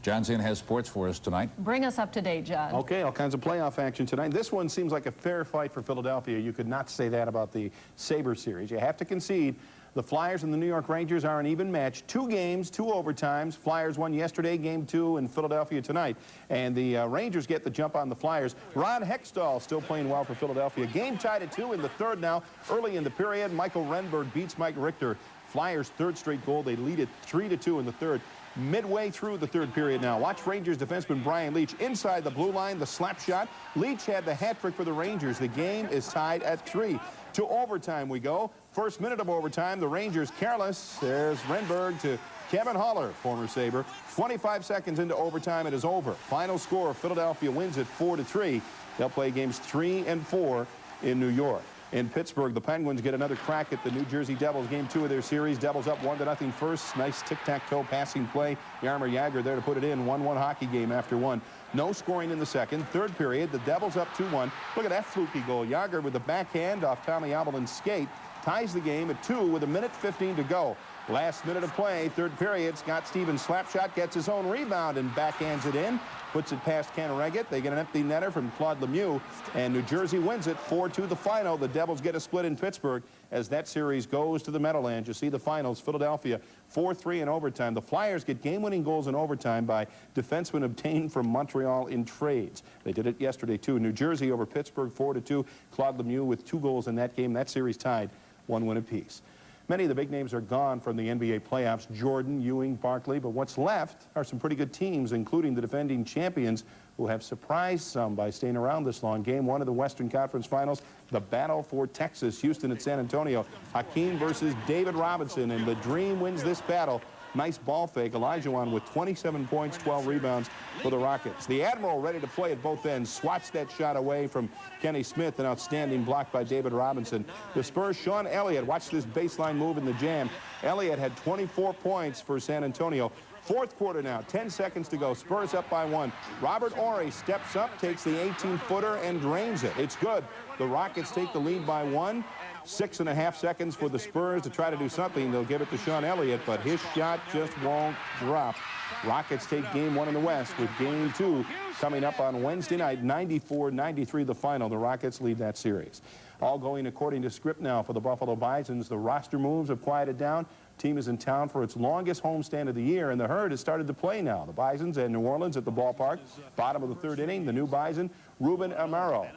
John Zinn has sports for us tonight. Bring us up to date, John. Okay, all kinds of playoff action tonight. This one seems like a fair fight for Philadelphia. You could not say that about the Sabres series. You have to concede the Flyers and the New York Rangers are an even match. 2 games, 2 overtimes. Flyers won yesterday, game 2 in Philadelphia tonight. And the Rangers get the jump on the Flyers. Ron Hextall still playing well for Philadelphia. Game tied at 2 in the 3rd now. Early in the period, Michael Renberg beats Mike Richter. Flyers' 3rd straight goal. They lead it 3-2 in the 3rd. Midway through the 3rd period now. Watch Rangers defenseman Brian Leetch inside the blue line, the slap shot. Leetch had the hat trick for the Rangers. The game is tied at 3. To overtime we go. First minute of overtime, the Rangers careless. There's Renberg to Kevin Haller, former Sabre. 25 seconds into overtime, it is over. Final score, Philadelphia wins it 4-3. They'll play games 3 and 4 in New York. In Pittsburgh, the Penguins get another crack at the New Jersey Devils. Game 2 of their series. Devils up 1-0 first. Nice tic-tac-toe passing play. Jaromir Jagr there to put it in. 1-1 hockey game after 1. No scoring in the 2nd. 3rd period, the Devils up 2-1. Look at that fluky goal. Jagr with the backhand off Tommy Abolin's skate. Ties the game at 2 with 1:15 to go. Last minute of play, 3rd period. Scott Stevens slap shot, gets his own rebound and backhands it in. Puts it past Cannaregget. They get an empty netter from Claude Lemieux. And New Jersey wins it 4-2 the final. The Devils get a split in Pittsburgh as that series goes to the Meadowlands. You see the finals. Philadelphia 4-3 in overtime. The Flyers get game-winning goals in overtime by defensemen obtained from Montreal in trades. They did it yesterday, too. New Jersey over Pittsburgh 4-2. Claude Lemieux with 2 goals in that game. That series tied 1 win apiece. Many of the big names are gone from the NBA playoffs. Jordan, Ewing, Barkley. But what's left are some pretty good teams, including the defending champions, who have surprised some by staying around this long. Game 1 of the Western Conference Finals, the battle for Texas, Houston and San Antonio. Hakeem versus David Robinson, and the Dream wins this battle. Nice ball fake. Olajuwon with 27 points, 12 rebounds for the Rockets. The Admiral ready to play at both ends. Swats that shot away from Kenny Smith. An outstanding block by David Robinson. The Spurs, Sean Elliott. Watch this baseline move in the jam. Elliott had 24 points for San Antonio. 4th quarter now, 10 seconds to go. Spurs up by 1. Robert Horry steps up, takes the 18-footer and drains it. It's good. The Rockets take the lead by 1. 6.5 seconds for the Spurs to try to do something. They'll give it to Sean Elliott, but his shot just won't drop. Rockets take game 1 in the West with game 2 coming up on Wednesday night. 94-93 the final. The Rockets lead that series. All going according to script now for the Buffalo Bisons. The roster moves have quieted down. Team is in town for its longest homestand of the year, and the Herd has started to play now. The Bisons and New Orleans at the ballpark. Bottom of the 3rd inning, the new Bison, Ruben Amaro.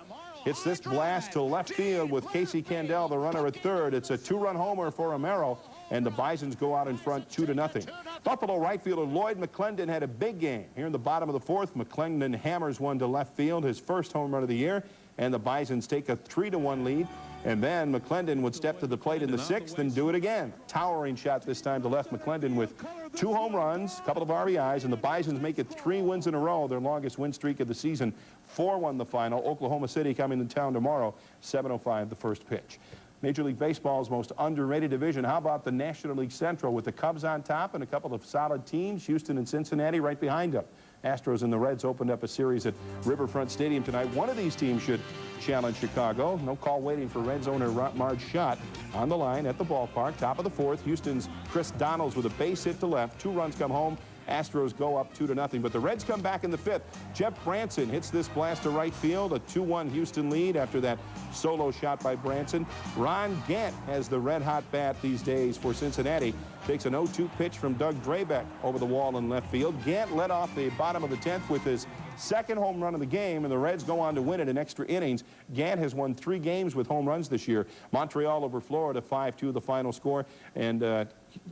Hits this blast to left field with Casey Candell, the runner at 3rd. It's a 2-run homer for Amaro, and the Bisons go out in front 2-0. Buffalo right fielder Lloyd McClendon had a big game. Here in the bottom of the 4th, McClendon hammers one to left field, his first home run of the year, and the Bisons take a 3-1 lead. And then McClendon would step to the plate in the 6th and do it again. Towering shot this time to left. McClendon with 2 home runs, a couple of RBIs, and the Bisons make it 3 wins in a row, their longest win streak of the season. 4-1 the final. Oklahoma City coming to town tomorrow, 7:05 the first pitch. Major League Baseball's most underrated division. How about the National League Central with the Cubs on top and a couple of solid teams, Houston and Cincinnati right behind them. Astros and the Reds opened up a series at Riverfront Stadium tonight. One of these teams should challenge Chicago. No call waiting for Reds owner Marge Schott on the line at the ballpark. Top of the 4th, Houston's Chris Donalds with a base hit to left. 2 runs come home. Astros go up 2-0, but the Reds come back in the 5th. Jeff Branson hits this blast to right field, a 2-1 Houston lead after that solo shot by Branson. Ron Gant has the red-hot bat these days for Cincinnati. Takes an 0-2 pitch from Doug Drabek over the wall in left field. Gant led off the bottom of the 10th with his 2nd home run of the game, and the Reds go on to win it in extra innings. Gant has won 3 games with home runs this year. Montreal over Florida, 5-2 the final score, and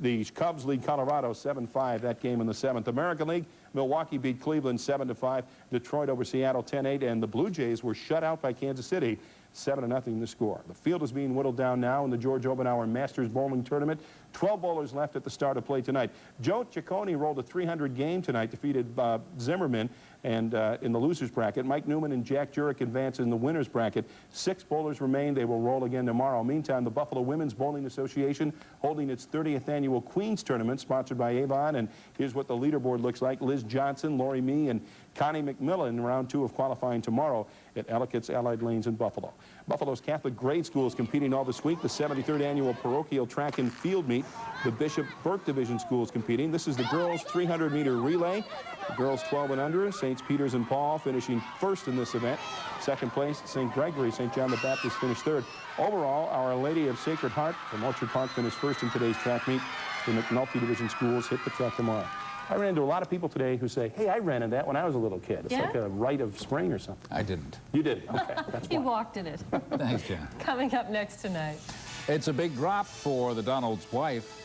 the Cubs lead Colorado 7-5 that game in the 7th. American League, Milwaukee beat Cleveland 7-5. Detroit over Seattle 10-8, and the Blue Jays were shut out by Kansas City 7-0 the score. The field is being whittled down now in the George Obenauer Masters Bowling Tournament. 12 bowlers left at the start of play tonight. Joe Ciccone rolled a 300 game tonight, defeated Zimmerman, and in the losers bracket. Mike Newman and Jack Jurek advance in the winners bracket. 6 bowlers remain. They will roll again tomorrow. Meantime, the Buffalo Women's Bowling Association holding its 30th annual Queens Tournament, sponsored by Avon, and here's what the leaderboard looks like. Liz Johnson, Lori Mee, and Connie McMillan, round 2 of qualifying tomorrow at Ellicott's Allied Lanes in Buffalo. Buffalo's Catholic grade school is competing all this week. The 73rd annual parochial track and field meet the Bishop Burke Division schools competing. This is the girls' 300-meter relay. The girls 12 and under, St. Peter's and Paul finishing first in this event. Second place, St. Gregory, St. John the Baptist finished third. Overall, Our Lady of Sacred Heart from Orchard Park finished first in today's track meet. The McNulty Division schools hit the track tomorrow. I ran into a lot of people today who say, hey, I ran in that when I was a little kid. It's like a rite of spring or something. I didn't. You did? Okay, that's He why. walked in it. Thanks, Jan. Coming up next tonight. It's a big drop for the Donald's wife.